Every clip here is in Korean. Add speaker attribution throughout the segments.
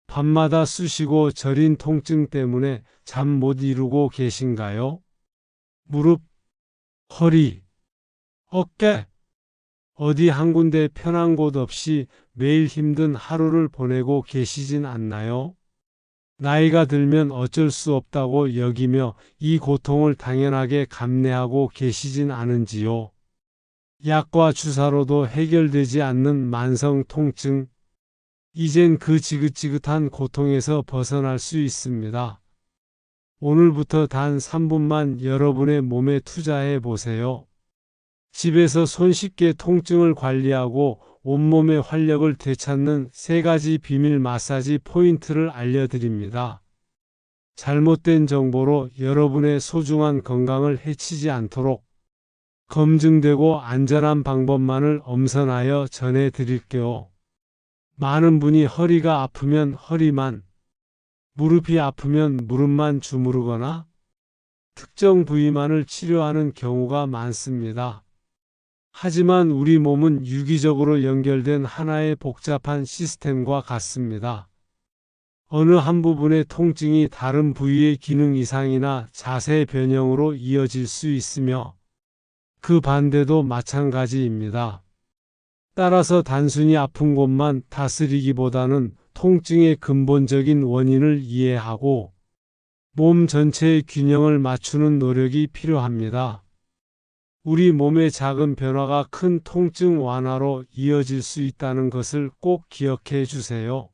Speaker 1: 밤마다 쑤시고 저린 통증 때문에 잠 못 이루고 계신가요? 무릎, 허리, 어깨, 어디 한 군데 편한 곳 없이 매일 힘든 하루를 보내고 계시진 않나요? 나이가 들면 어쩔 수 없다고 여기며 이 고통을 당연하게 감내하고 계시진 않은지요? 약과 주사로도 해결되지 않는 만성 통증, 이젠 그 지긋지긋한 고통에서 벗어날 수 있습니다. 오늘부터 단 3분만 여러분의 몸에 투자해 보세요. 집에서 손쉽게 통증을 관리하고 온몸의 활력을 되찾는 3가지 비밀 마사지 포인트를 알려드립니다. 잘못된 정보로 여러분의 소중한 건강을 해치지 않도록 검증되고 안전한 방법만을 엄선하여 전해드릴게요. 많은 분이 허리가 아프면 허리만, 무릎이 아프면 무릎만 주무르거나 특정 부위만을 치료하는 경우가 많습니다. 하지만 우리 몸은 유기적으로 연결된 하나의 복잡한 시스템과 같습니다. 어느 한 부분의 통증이 다른 부위의 기능 이상이나 자세 변형으로 이어질 수 있으며 그 반대도 마찬가지입니다. 따라서 단순히 아픈 곳만 다스리기보다는 통증의 근본적인 원인을 이해하고 몸 전체의 균형을 맞추는 노력이 필요합니다. 우리 몸의 작은 변화가 큰 통증 완화로 이어질 수 있다는 것을 꼭 기억해 주세요.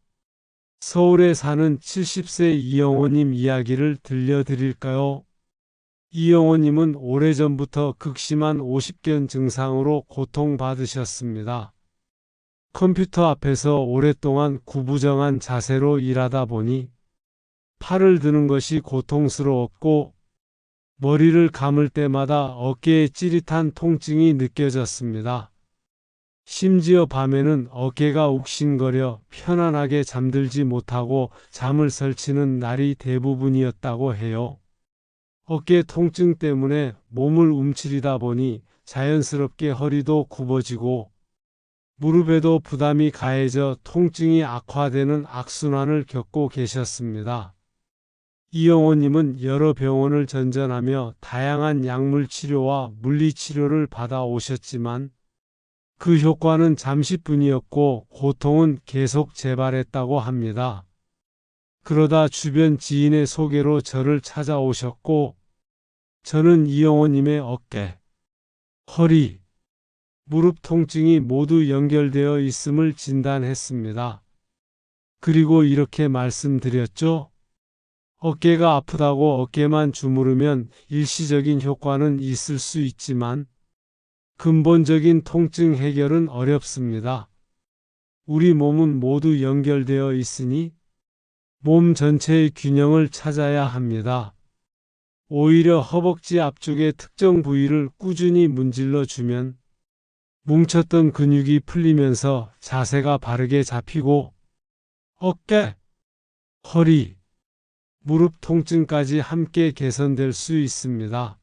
Speaker 1: 서울에 사는 70세 이영호님 이야기를 들려드릴까요? 이영호님은 오래전부터 극심한 오십견 증상으로 고통받으셨습니다. 컴퓨터 앞에서 오랫동안 구부정한 자세로 일하다 보니 팔을 드는 것이 고통스러웠고 머리를 감을 때마다 어깨에 찌릿한 통증이 느껴졌습니다. 심지어 밤에는 어깨가 욱신거려 편안하게 잠들지 못하고 잠을 설치는 날이 대부분이었다고 해요. 어깨 통증 때문에 몸을 움츠리다 보니 자연스럽게 허리도 굽어지고 무릎에도 부담이 가해져 통증이 악화되는 악순환을 겪고 계셨습니다. 이영호님은 여러 병원을 전전하며 다양한 약물 치료와 물리 치료를 받아오셨지만 그 효과는 잠시뿐이었고 고통은 계속 재발했다고 합니다. 그러다 주변 지인의 소개로 저를 찾아오셨고 저는 이영호님의 어깨, 허리, 무릎 통증이 모두 연결되어 있음을 진단했습니다. 그리고 이렇게 말씀드렸죠. 어깨가 아프다고 어깨만 주무르면 일시적인 효과는 있을 수 있지만 근본적인 통증 해결은 어렵습니다. 우리 몸은 모두 연결되어 있으니 몸 전체의 균형을 찾아야 합니다. 오히려 허벅지 앞쪽의 특정 부위를 꾸준히 문질러 주면 뭉쳤던 근육이 풀리면서 자세가 바르게 잡히고 어깨, 허리, 무릎 통증까지 함께 개선될 수 있습니다.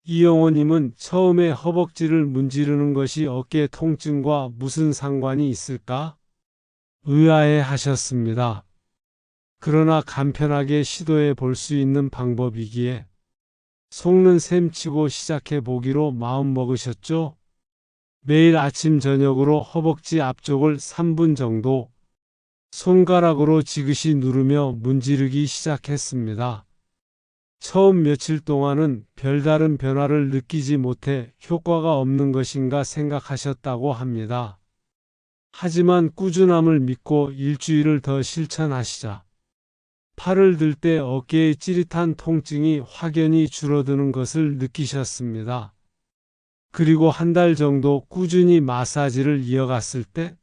Speaker 1: 이영호님은 처음에 허벅지를 문지르는 것이 어깨 통증과 무슨 상관이 있을까? 의아해 하셨습니다. 그러나 간편하게 시도해 볼 수 있는 방법이기에 속는 셈 치고 시작해 보기로 마음먹으셨죠? 매일 아침 저녁으로 허벅지 앞쪽을 3분 정도 손가락으로 지그시 누르며 문지르기 시작했습니다. 처음 며칠 동안은 별다른 변화를 느끼지 못해 효과가 없는 것인가 생각하셨다고 합니다. 하지만 꾸준함을 믿고 일주일을 더 실천하시자 팔을 들 때 어깨의 찌릿한 통증이 확연히 줄어드는 것을 느끼셨습니다. 그리고 한 달 정도 꾸준히 마사지를 이어갔을 때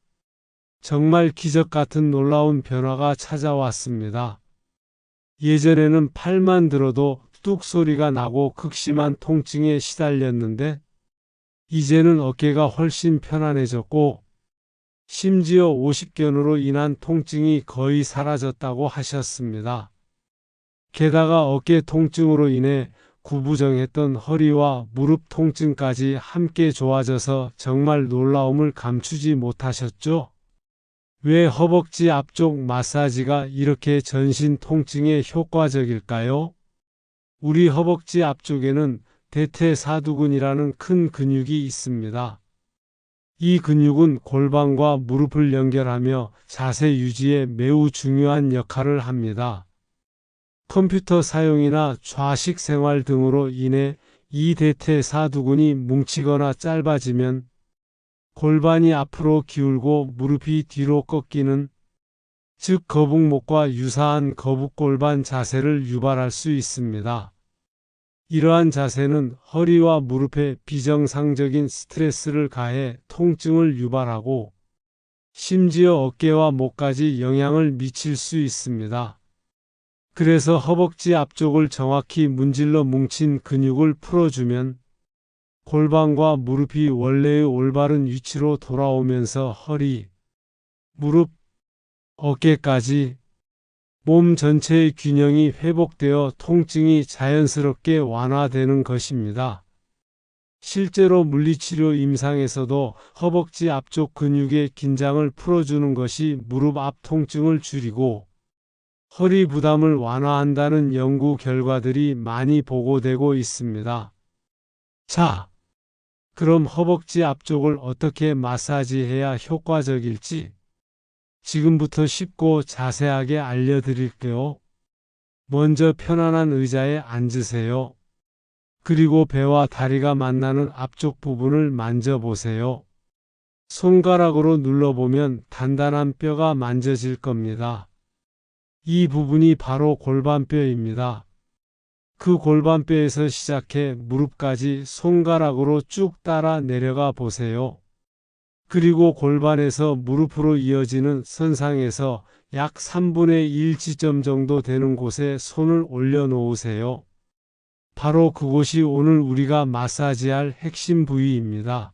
Speaker 1: 정말 기적 같은 놀라운 변화가 찾아왔습니다. 예전에는 팔만 들어도 뚝 소리가 나고 극심한 통증에 시달렸는데 이제는 어깨가 훨씬 편안해졌고 심지어 오십견으로 인한 통증이 거의 사라졌다고 하셨습니다. 게다가 어깨 통증으로 인해 구부정했던 허리와 무릎 통증까지 함께 좋아져서 정말 놀라움을 감추지 못하셨죠? 왜 허벅지 앞쪽 마사지가 이렇게 전신 통증에 효과적일까요? 우리 허벅지 앞쪽에는 대퇴사두근이라는 큰 근육이 있습니다. 이 근육은 골반과 무릎을 연결하며 자세 유지에 매우 중요한 역할을 합니다. 컴퓨터 사용이나 좌식 생활 등으로 인해 이 대퇴사두근이 뭉치거나 짧아지면 골반이 앞으로 기울고 무릎이 뒤로 꺾이는, 즉 거북목과 유사한 거북골반 자세를 유발할 수 있습니다. 이러한 자세는 허리와 무릎에 비정상적인 스트레스를 가해 통증을 유발하고 심지어 어깨와 목까지 영향을 미칠 수 있습니다. 그래서 허벅지 앞쪽을 정확히 문질러 뭉친 근육을 풀어주면 골반과 무릎이 원래의 올바른 위치로 돌아오면서 허리, 무릎, 어깨까지 몸 전체의 균형이 회복되어 통증이 자연스럽게 완화되는 것입니다. 실제로 물리치료 임상에서도 허벅지 앞쪽 근육의 긴장을 풀어주는 것이 무릎 앞 통증을 줄이고 허리 부담을 완화한다는 연구 결과들이 많이 보고되고 있습니다. 자, 그럼 허벅지 앞쪽을 어떻게 마사지해야 효과적일지 지금부터 쉽고 자세하게 알려드릴게요. 먼저 편안한 의자에 앉으세요. 그리고 배와 다리가 만나는 앞쪽 부분을 만져보세요. 손가락으로 눌러보면 단단한 뼈가 만져질 겁니다. 이 부분이 바로 골반뼈입니다. 그 골반뼈에서 시작해 무릎까지 손가락으로 쭉 따라 내려가 보세요. 그리고 골반에서 무릎으로 이어지는 선상에서 약 3분의 1 지점 정도 되는 곳에 손을 올려놓으세요. 바로 그곳이 오늘 우리가 마사지할 핵심 부위입니다.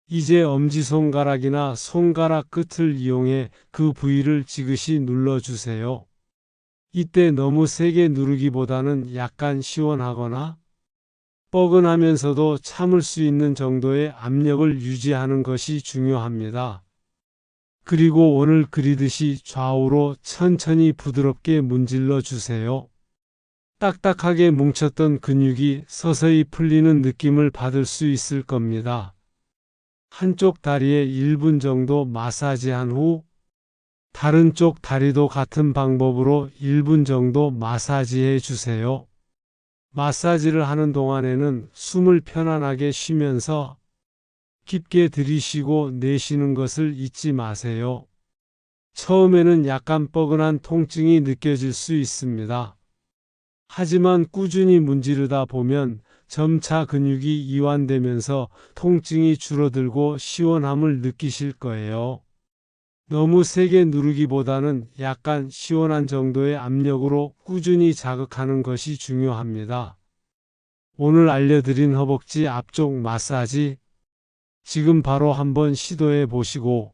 Speaker 1: 이제 엄지손가락이나 손가락 끝을 이용해 그 부위를 지그시 눌러주세요. 이때 너무 세게 누르기보다는 약간 시원하거나 뻐근하면서도 참을 수 있는 정도의 압력을 유지하는 것이 중요합니다. 그리고 오늘 그리듯이 좌우로 천천히 부드럽게 문질러 주세요. 딱딱하게 뭉쳤던 근육이 서서히 풀리는 느낌을 받을 수 있을 겁니다. 한쪽 다리에 1분 정도 마사지한 후 다른 쪽 다리도 같은 방법으로 1분 정도 마사지해 주세요. 마사지를 하는 동안에는 숨을 편안하게 쉬면서 깊게 들이쉬고 내쉬는 것을 잊지 마세요. 처음에는 약간 뻐근한 통증이 느껴질 수 있습니다. 하지만 꾸준히 문지르다 보면 점차 근육이 이완되면서 통증이 줄어들고 시원함을 느끼실 거예요. 너무 세게 누르기보다는 약간 시원한 정도의 압력으로 꾸준히 자극하는 것이 중요합니다. 오늘 알려드린 허벅지 앞쪽 마사지, 지금 바로 한번 시도해 보시고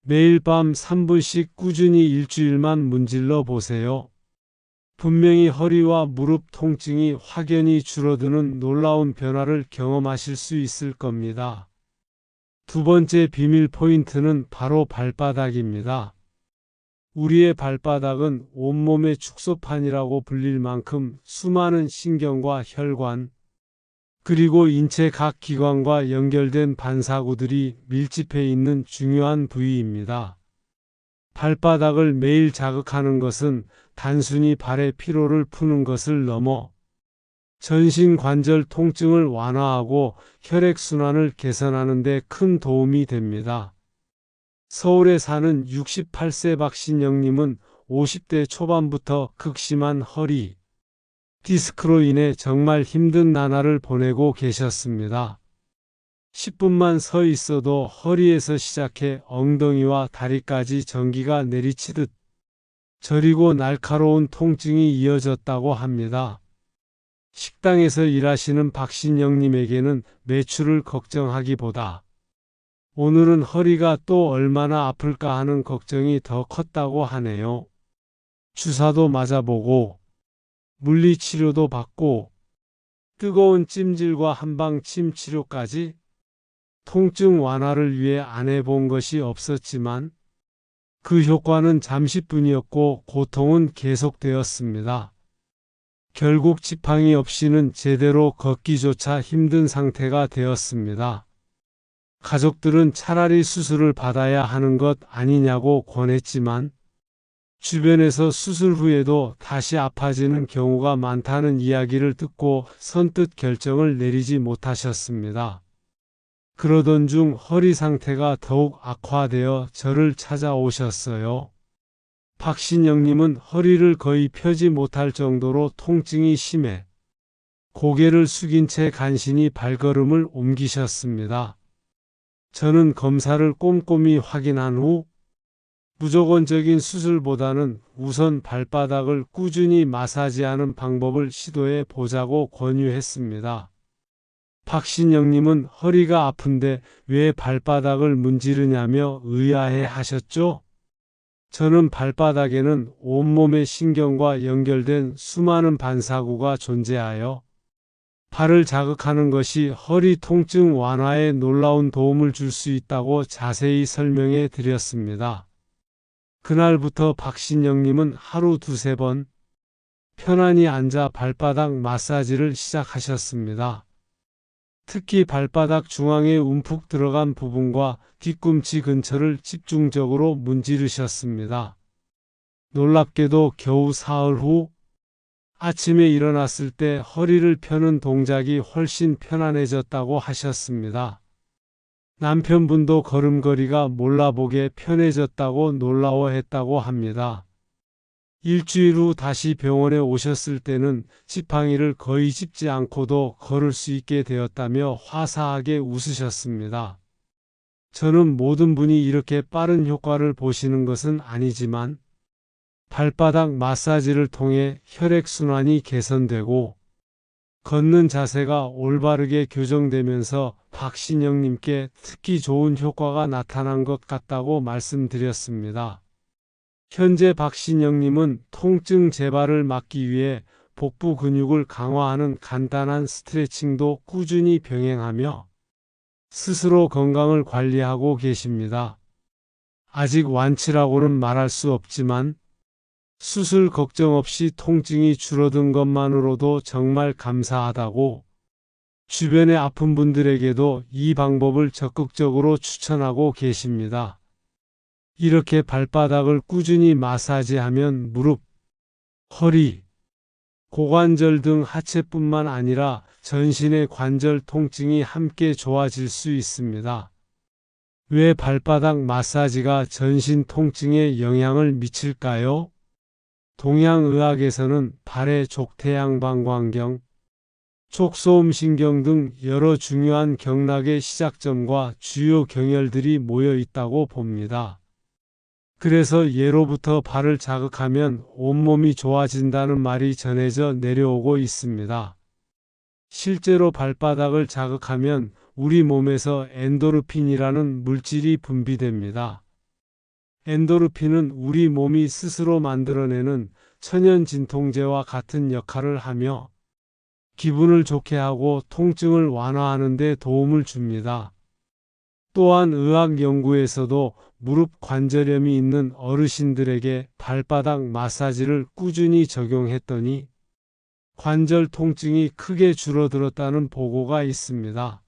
Speaker 1: 매일 밤 3분씩 꾸준히 일주일만 문질러 보세요. 분명히 허리와 무릎 통증이 확연히 줄어드는 놀라운 변화를 경험하실 수 있을 겁니다. 두 번째 비밀 포인트는 바로 발바닥입니다. 우리의 발바닥은 온몸의 축소판이라고 불릴 만큼 수많은 신경과 혈관, 그리고 인체 각 기관과 연결된 반사구들이 밀집해 있는 중요한 부위입니다. 발바닥을 매일 자극하는 것은 단순히 발의 피로를 푸는 것을 넘어 전신 관절 통증을 완화하고 혈액순환을 개선하는 데 큰 도움이 됩니다. 서울에 사는 68세 박신영님은 50대 초반부터 극심한 허리, 디스크로 인해 정말 힘든 나날을 보내고 계셨습니다. 10분만 서 있어도 허리에서 시작해 엉덩이와 다리까지 전기가 내리치듯 저리고 날카로운 통증이 이어졌다고 합니다. 식당에서 일하시는 박신영님에게는 매출을 걱정하기보다 오늘은 허리가 또 얼마나 아플까 하는 걱정이 더 컸다고 하네요. 주사도 맞아보고 물리치료도 받고 뜨거운 찜질과 한방침 치료까지 통증 완화를 위해 안 해본 것이 없었지만 그 효과는 잠시뿐이었고 고통은 계속되었습니다. 결국 지팡이 없이는 제대로 걷기조차 힘든 상태가 되었습니다. 가족들은 차라리 수술을 받아야 하는 것 아니냐고 권했지만 주변에서 수술 후에도 다시 아파지는 경우가 많다는 이야기를 듣고 선뜻 결정을 내리지 못하셨습니다. 그러던 중 허리 상태가 더욱 악화되어 저를 찾아오셨어요. 박신영님은 허리를 거의 펴지 못할 정도로 통증이 심해 고개를 숙인 채 간신히 발걸음을 옮기셨습니다. 저는 검사를 꼼꼼히 확인한 후 무조건적인 수술보다는 우선 발바닥을 꾸준히 마사지하는 방법을 시도해 보자고 권유했습니다. 박신영님은 허리가 아픈데 왜 발바닥을 문지르냐며 의아해 하셨죠? 저는 발바닥에는 온몸의 신경과 연결된 수많은 반사구가 존재하여 발을 자극하는 것이 허리 통증 완화에 놀라운 도움을 줄 수 있다고 자세히 설명해 드렸습니다. 그날부터 박신영님은 하루 두세 번 편안히 앉아 발바닥 마사지를 시작하셨습니다. 특히 발바닥 중앙에 움푹 들어간 부분과 뒤꿈치 근처를 집중적으로 문지르셨습니다. 놀랍게도 겨우 사흘 후 아침에 일어났을 때 허리를 펴는 동작이 훨씬 편안해졌다고 하셨습니다. 남편분도 걸음걸이가 몰라보게 편해졌다고 놀라워했다고 합니다. 일주일 후 다시 병원에 오셨을 때는 지팡이를 거의 짚지 않고도 걸을 수 있게 되었다며 화사하게 웃으셨습니다. 저는 모든 분이 이렇게 빠른 효과를 보시는 것은 아니지만 발바닥 마사지를 통해 혈액순환이 개선되고 걷는 자세가 올바르게 교정되면서 박신영님께 특히 좋은 효과가 나타난 것 같다고 말씀드렸습니다. 현재 박신영님은 통증 재발을 막기 위해 복부 근육을 강화하는 간단한 스트레칭도 꾸준히 병행하며 스스로 건강을 관리하고 계십니다. 아직 완치라고는 말할 수 없지만 수술 걱정 없이 통증이 줄어든 것만으로도 정말 감사하다고 주변의 아픈 분들에게도 이 방법을 적극적으로 추천하고 계십니다. 이렇게 발바닥을 꾸준히 마사지하면 무릎, 허리, 고관절 등 하체뿐만 아니라 전신의 관절 통증이 함께 좋아질 수 있습니다. 왜 발바닥 마사지가 전신 통증에 영향을 미칠까요? 동양의학에서는 발의 족태양방광경, 족소음신경 등 여러 중요한 경락의 시작점과 주요 경혈들이 모여 있다고 봅니다. 그래서 예로부터 발을 자극하면 온몸이 좋아진다는 말이 전해져 내려오고 있습니다. 실제로 발바닥을 자극하면 우리 몸에서 엔도르핀이라는 물질이 분비됩니다. 엔도르핀은 우리 몸이 스스로 만들어내는 천연 진통제와 같은 역할을 하며 기분을 좋게 하고 통증을 완화하는 데 도움을 줍니다. 또한 의학 연구에서도 무릎 관절염이 있는 어르신들에게 발바닥 마사지를 꾸준히 적용했더니 관절 통증이 크게 줄어들었다는 보고가 있습니다.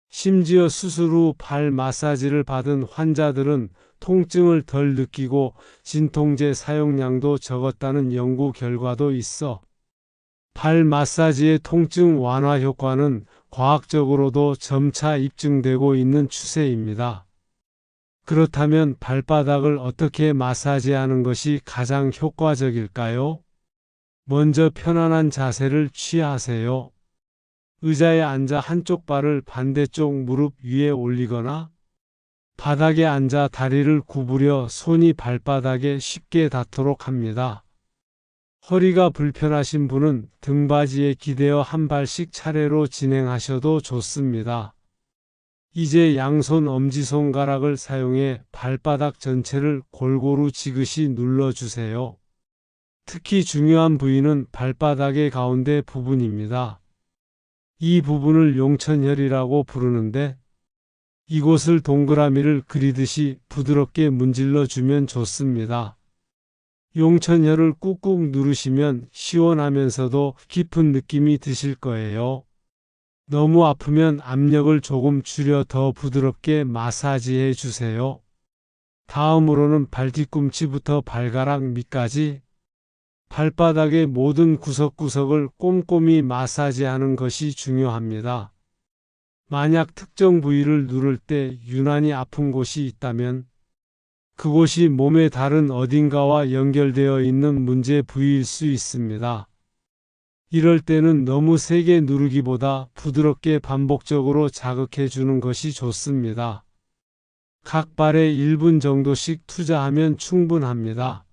Speaker 1: 심지어 수술 후 발 마사지를 받은 환자들은 통증을 덜 느끼고 진통제 사용량도 적었다는 연구 결과도 있어 발 마사지의 통증 완화 효과는 과학적으로도 점차 입증되고 있는 추세입니다. 그렇다면 발바닥을 어떻게 마사지하는 것이 가장 효과적일까요? 먼저 편안한 자세를 취하세요. 의자에 앉아 한쪽 발을 반대쪽 무릎 위에 올리거나 바닥에 앉아 다리를 구부려 손이 발바닥에 쉽게 닿도록 합니다. 허리가 불편하신 분은 등받이에 기대어 한 발씩 차례로 진행하셔도 좋습니다. 이제 양손 엄지손가락을 사용해 발바닥 전체를 골고루 지그시 눌러주세요. 특히 중요한 부위는 발바닥의 가운데 부분입니다. 이 부분을 용천혈이라고 부르는데 이곳을 동그라미를 그리듯이 부드럽게 문질러 주면 좋습니다. 용천혈을 꾹꾹 누르시면 시원하면서도 깊은 느낌이 드실 거예요. 너무 아프면 압력을 조금 줄여 더 부드럽게 마사지해 주세요. 다음으로는 발뒤꿈치부터 발가락 밑까지 발바닥의 모든 구석구석을 꼼꼼히 마사지하는 것이 중요합니다. 만약 특정 부위를 누를 때 유난히 아픈 곳이 있다면 그곳이 몸의 다른 어딘가와 연결되어 있는 문제 부위일 수 있습니다. 이럴 때는 너무 세게 누르기보다 부드럽게 반복적으로 자극해 주는 것이 좋습니다. 각 발에 1분 정도씩 투자하면 충분합니다.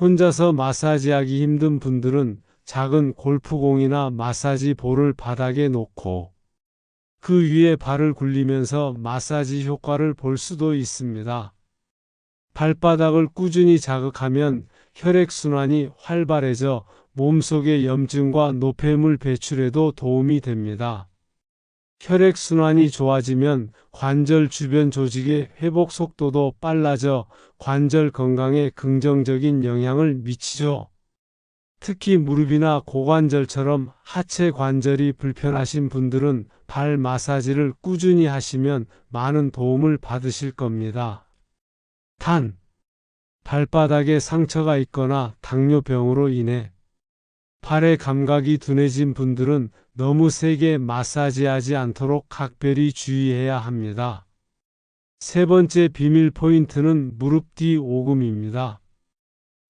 Speaker 1: 혼자서 마사지하기 힘든 분들은 작은 골프공이나 마사지 볼을 바닥에 놓고 그 위에 발을 굴리면서 마사지 효과를 볼 수도 있습니다. 발바닥을 꾸준히 자극하면 혈액순환이 활발해져 몸속의 염증과 노폐물 배출에도 도움이 됩니다. 혈액순환이 좋아지면 관절 주변 조직의 회복 속도도 빨라져 관절 건강에 긍정적인 영향을 미치죠. 특히 무릎이나 고관절처럼 하체 관절이 불편하신 분들은 발 마사지를 꾸준히 하시면 많은 도움을 받으실 겁니다. 단, 발바닥에 상처가 있거나 당뇨병으로 인해 발의 감각이 둔해진 분들은 너무 세게 마사지하지 않도록 각별히 주의해야 합니다. 세 번째 비밀 포인트는 무릎 뒤 오금입니다.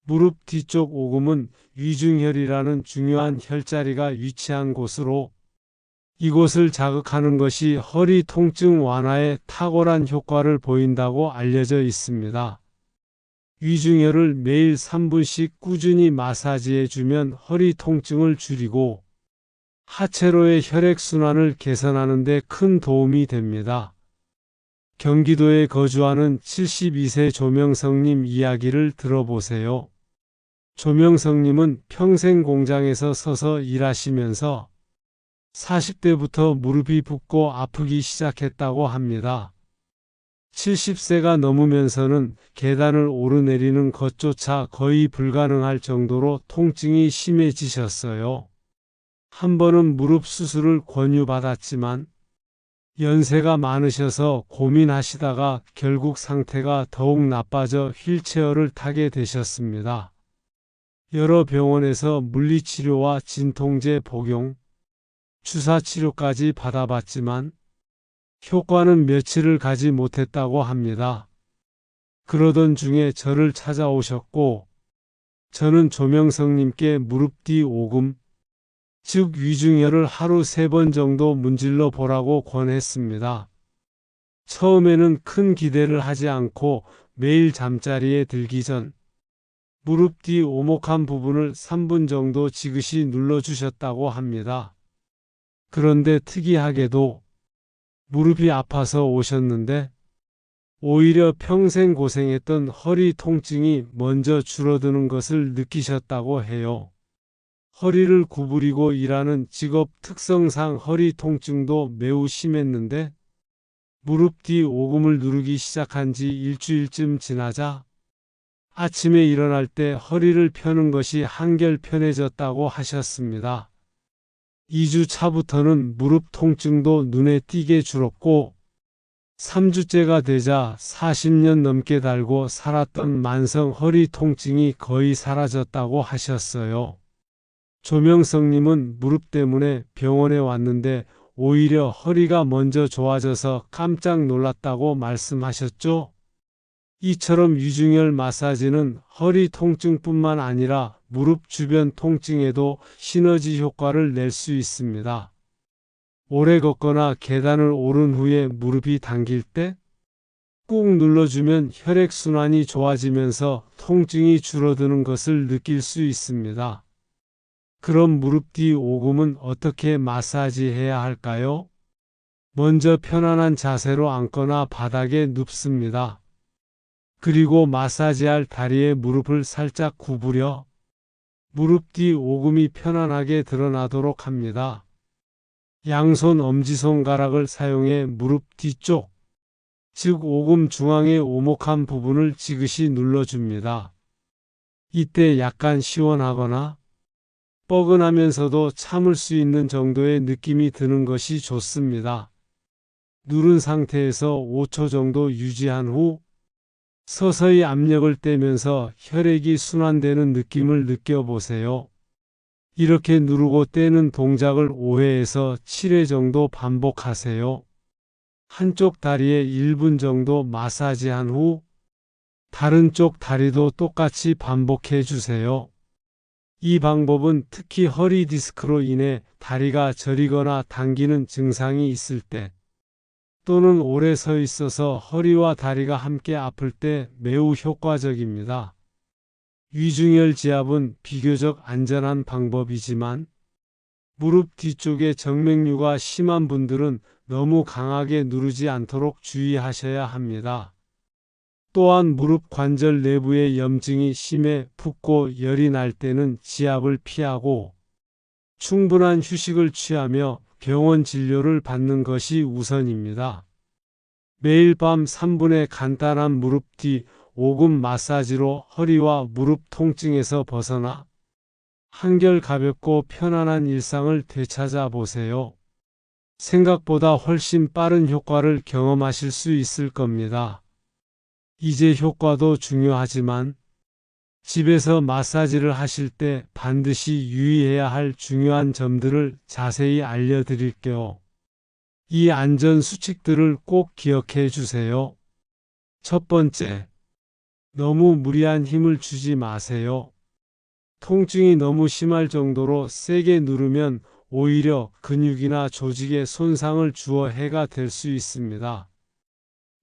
Speaker 1: 무릎 뒤쪽 오금은 위중혈이라는 중요한 혈자리가 위치한 곳으로 이곳을 자극하는 것이 허리 통증 완화에 탁월한 효과를 보인다고 알려져 있습니다. 위중혈을 매일 3분씩 꾸준히 마사지해주면 허리 통증을 줄이고 하체로의 혈액순환을 개선하는 데 큰 도움이 됩니다. 경기도에 거주하는 72세 조명석님 이야기를 들어보세요. 조명석님은 평생 공장에서 서서 일하시면서 40대부터 무릎이 붓고 아프기 시작했다고 합니다. 70세가 넘으면서는 계단을 오르내리는 것조차 거의 불가능할 정도로 통증이 심해지셨어요. 한 번은 무릎 수술을 권유받았지만 연세가 많으셔서 고민하시다가 결국 상태가 더욱 나빠져 휠체어를 타게 되셨습니다. 여러 병원에서 물리치료와 진통제 복용, 주사치료까지 받아봤지만 효과는 며칠을 가지 못했다고 합니다. 그러던 중에 저를 찾아오셨고 저는 조명석님께 무릎 뒤 오금, 즉 위중혈을 하루 3번 정도 문질러 보라고 권했습니다. 처음에는 큰 기대를 하지 않고 매일 잠자리에 들기 전 무릎 뒤 오목한 부분을 3분 정도 지그시 눌러주셨다고 합니다. 그런데 특이하게도 무릎이 아파서 오셨는데 오히려 평생 고생했던 허리 통증이 먼저 줄어드는 것을 느끼셨다고 해요. 허리를 구부리고 일하는 직업 특성상 허리 통증도 매우 심했는데 무릎 뒤 오금을 누르기 시작한 지 일주일쯤 지나자 아침에 일어날 때 허리를 펴는 것이 한결 편해졌다고 하셨습니다. 2주 차부터는 무릎 통증도 눈에 띄게 줄었고 3주째가 되자 40년 넘게 달고 살았던 만성 허리 통증이 거의 사라졌다고 하셨어요. 조명석님은 무릎 때문에 병원에 왔는데 오히려 허리가 먼저 좋아져서 깜짝 놀랐다고 말씀하셨죠. 이처럼 위중혈 마사지는 허리 통증뿐만 아니라 무릎 주변 통증에도 시너지 효과를 낼 수 있습니다. 오래 걷거나 계단을 오른 후에 무릎이 당길 때 꾹 눌러주면 혈액순환이 좋아지면서 통증이 줄어드는 것을 느낄 수 있습니다. 그럼 무릎 뒤 오금은 어떻게 마사지해야 할까요? 먼저 편안한 자세로 앉거나 바닥에 눕습니다. 그리고 마사지할 다리에 무릎을 살짝 구부려 무릎 뒤 오금이 편안하게 드러나도록 합니다. 양손 엄지손가락을 사용해 무릎 뒤쪽, 즉 오금 중앙의 오목한 부분을 지그시 눌러줍니다. 이때 약간 시원하거나 뻐근하면서도 참을 수 있는 정도의 느낌이 드는 것이 좋습니다. 누른 상태에서 5초 정도 유지한 후 서서히 압력을 떼면서 혈액이 순환되는 느낌을 느껴보세요. 이렇게 누르고 떼는 동작을 5회에서 7회 정도 반복하세요. 한쪽 다리에 1분 정도 마사지한 후 다른 쪽 다리도 똑같이 반복해 주세요. 이 방법은 특히 허리 디스크로 인해 다리가 저리거나 당기는 증상이 있을 때 또는 오래 서 있어서 허리와 다리가 함께 아플 때 매우 효과적입니다. 위중혈 지압은 비교적 안전한 방법이지만 무릎 뒤쪽에 정맥류가 심한 분들은 너무 강하게 누르지 않도록 주의하셔야 합니다. 또한 무릎 관절 내부의 염증이 심해 붓고 열이 날 때는 지압을 피하고 충분한 휴식을 취하며 병원 진료를 받는 것이 우선입니다. 매일 밤 3분의 간단한 무릎 뒤 오금 마사지로 허리와 무릎 통증에서 벗어나 한결 가볍고 편안한 일상을 되찾아 보세요. 생각보다 훨씬 빠른 효과를 경험하실 수 있을 겁니다. 이제 효과도 중요하지만 집에서 마사지를 하실 때 반드시 유의해야 할 중요한 점들을 자세히 알려드릴게요. 이 안전 수칙들을 꼭 기억해 주세요. 첫 번째, 너무 무리한 힘을 주지 마세요. 통증이 너무 심할 정도로 세게 누르면 오히려 근육이나 조직에 손상을 주어 해가 될 수 있습니다.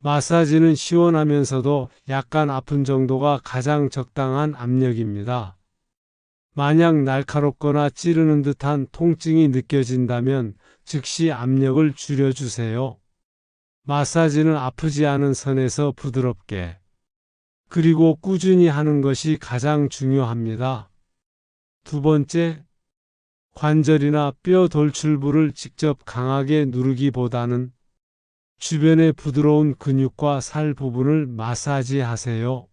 Speaker 1: 마사지는 시원하면서도 약간 아픈 정도가 가장 적당한 압력입니다. 만약 날카롭거나 찌르는 듯한 통증이 느껴진다면 즉시 압력을 줄여주세요. 마사지는 아프지 않은 선에서 부드럽게 그리고 꾸준히 하는 것이 가장 중요합니다. 두 번째, 관절이나 뼈 돌출부를 직접 강하게 누르기보다는 주변의 부드러운 근육과 살 부분을 마사지하세요.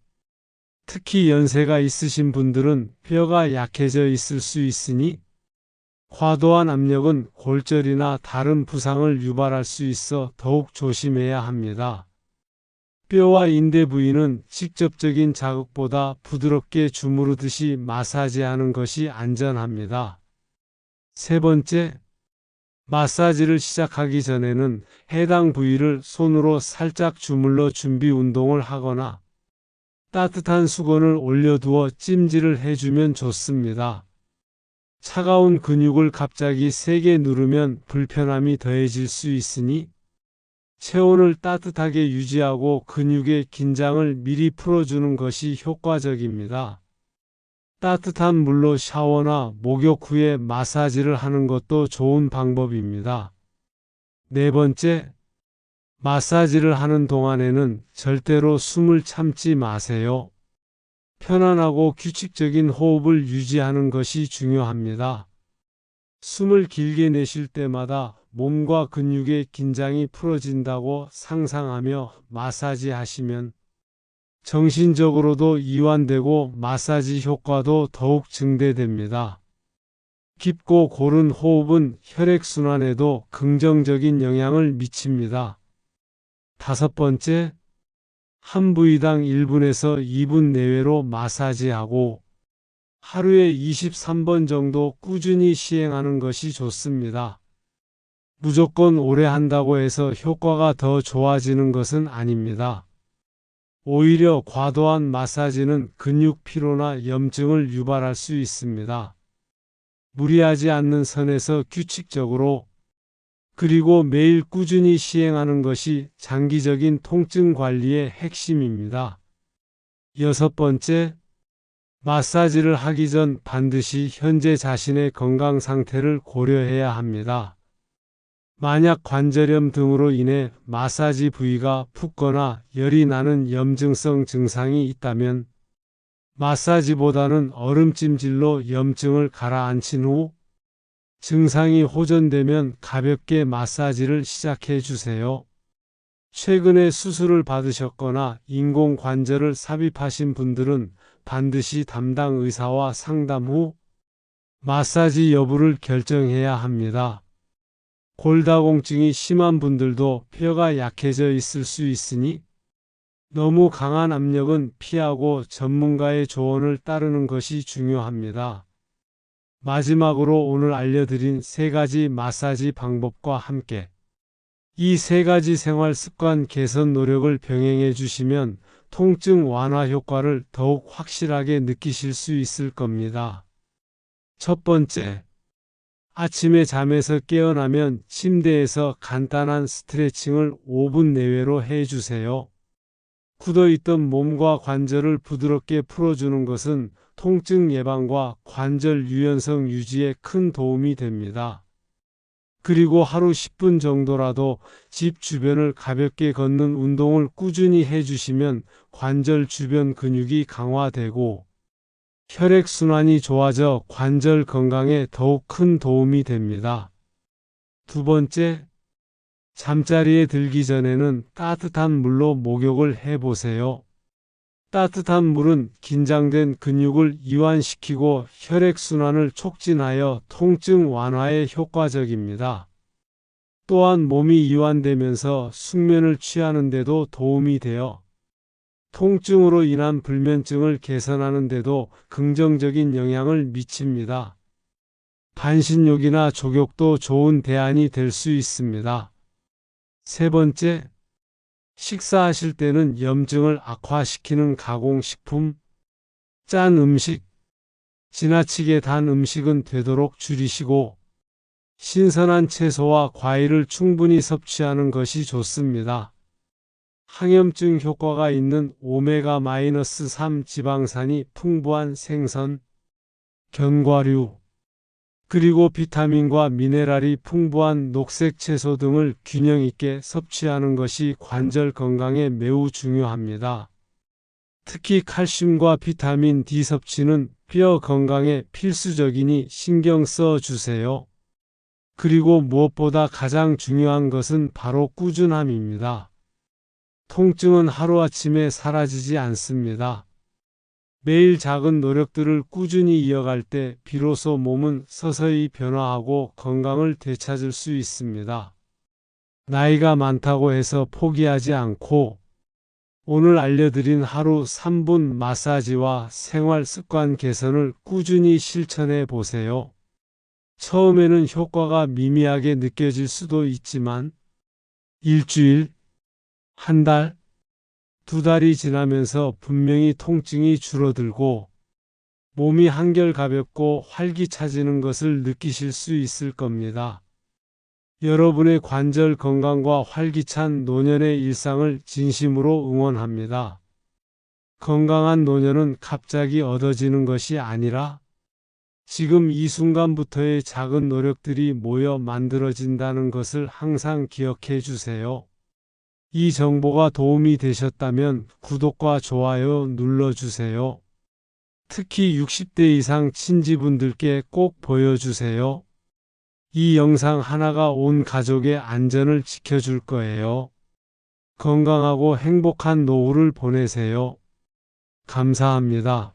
Speaker 1: 특히 연세가 있으신 분들은 뼈가 약해져 있을 수 있으니 과도한 압력은 골절이나 다른 부상을 유발할 수 있어 더욱 조심해야 합니다. 뼈와 인대 부위는 직접적인 자극보다 부드럽게 주무르듯이 마사지하는 것이 안전합니다. 세 번째, 마사지를 시작하기 전에는 해당 부위를 손으로 살짝 주물러 준비 운동을 하거나 따뜻한 수건을 올려두어 찜질을 해주면 좋습니다. 차가운 근육을 갑자기 세게 누르면 불편함이 더해질 수 있으니 체온을 따뜻하게 유지하고 근육의 긴장을 미리 풀어주는 것이 효과적입니다. 따뜻한 물로 샤워나 목욕 후에 마사지를 하는 것도 좋은 방법입니다. 네 번째, 마사지를 하는 동안에는 절대로 숨을 참지 마세요. 편안하고 규칙적인 호흡을 유지하는 것이 중요합니다. 숨을 길게 내쉴 때마다 몸과 근육의 긴장이 풀어진다고 상상하며 마사지 하시면 정신적으로도 이완되고 마사지 효과도 더욱 증대됩니다. 깊고 고른 호흡은 혈액순환에도 긍정적인 영향을 미칩니다. 다섯 번째, 한 부위당 1분에서 2분 내외로 마사지하고 하루에 23번 정도 꾸준히 시행하는 것이 좋습니다. 무조건 오래 한다고 해서 효과가 더 좋아지는 것은 아닙니다. 오히려 과도한 마사지는 근육 피로나 염증을 유발할 수 있습니다. 무리하지 않는 선에서 규칙적으로 그리고 매일 꾸준히 시행하는 것이 장기적인 통증 관리의 핵심입니다. 여섯 번째, 마사지를 하기 전 반드시 현재 자신의 건강 상태를 고려해야 합니다. 만약 관절염 등으로 인해 마사지 부위가 붓거나 열이 나는 염증성 증상이 있다면 마사지보다는 얼음찜질로 염증을 가라앉힌 후 증상이 호전되면 가볍게 마사지를 시작해 주세요. 최근에 수술을 받으셨거나 인공관절을 삽입하신 분들은 반드시 담당 의사와 상담 후 마사지 여부를 결정해야 합니다. 골다공증이 심한 분들도 뼈가 약해져 있을 수 있으니 너무 강한 압력은 피하고 전문가의 조언을 따르는 것이 중요합니다. 마지막으로 오늘 알려드린 3가지 마사지 방법과 함께 이 3가지 생활 습관 개선 노력을 병행해 주시면 통증 완화 효과를 더욱 확실하게 느끼실 수 있을 겁니다. 첫 번째, 아침에 잠에서 깨어나면 침대에서 간단한 스트레칭을 5분 내외로 해주세요. 굳어있던 몸과 관절을 부드럽게 풀어주는 것은 통증 예방과 관절 유연성 유지에 큰 도움이 됩니다. 그리고 하루 10분 정도라도 집 주변을 가볍게 걷는 운동을 꾸준히 해주시면 관절 주변 근육이 강화되고 혈액순환이 좋아져 관절 건강에 더욱 큰 도움이 됩니다. 두 번째, 잠자리에 들기 전에는 따뜻한 물로 목욕을 해보세요. 따뜻한 물은 긴장된 근육을 이완시키고 혈액순환을 촉진하여 통증 완화에 효과적입니다. 또한 몸이 이완되면서 숙면을 취하는 데도 도움이 되어 통증으로 인한 불면증을 개선하는 데도 긍정적인 영향을 미칩니다. 반신욕이나 족욕도 좋은 대안이 될 수 있습니다. 세 번째, 식사하실 때는 염증을 악화시키는 가공식품, 짠 음식, 지나치게 단 음식은 되도록 줄이시고 신선한 채소와 과일을 충분히 섭취하는 것이 좋습니다. 항염증 효과가 있는 오메가-3 지방산이 풍부한 생선, 견과류, 그리고 비타민과 미네랄이 풍부한 녹색 채소 등을 균형 있게 섭취하는 것이 관절 건강에 매우 중요합니다. 특히 칼슘과 비타민 D 섭취는 뼈 건강에 필수적이니 신경 써 주세요. 그리고 무엇보다 가장 중요한 것은 바로 꾸준함입니다. 통증은 하루아침에 사라지지 않습니다. 매일 작은 노력들을 꾸준히 이어갈 때 비로소 몸은 서서히 변화하고 건강을 되찾을 수 있습니다. 나이가 많다고 해서 포기하지 않고 오늘 알려드린 하루 3분 마사지와 생활 습관 개선을 꾸준히 실천해 보세요. 처음에는 효과가 미미하게 느껴질 수도 있지만 일주일, 한 달, 2달이 지나면서 분명히 통증이 줄어들고 몸이 한결 가볍고 활기차지는 것을 느끼실 수 있을 겁니다. 여러분의 관절 건강과 활기찬 노년의 일상을 진심으로 응원합니다. 건강한 노년은 갑자기 얻어지는 것이 아니라 지금 이 순간부터의 작은 노력들이 모여 만들어진다는 것을 항상 기억해 주세요. 이 정보가 도움이 되셨다면 구독과 좋아요 눌러주세요. 특히 60대 이상 친지분들께 꼭 보여주세요. 이 영상 하나가 온 가족의 안전을 지켜줄 거예요. 건강하고 행복한 노후를 보내세요. 감사합니다.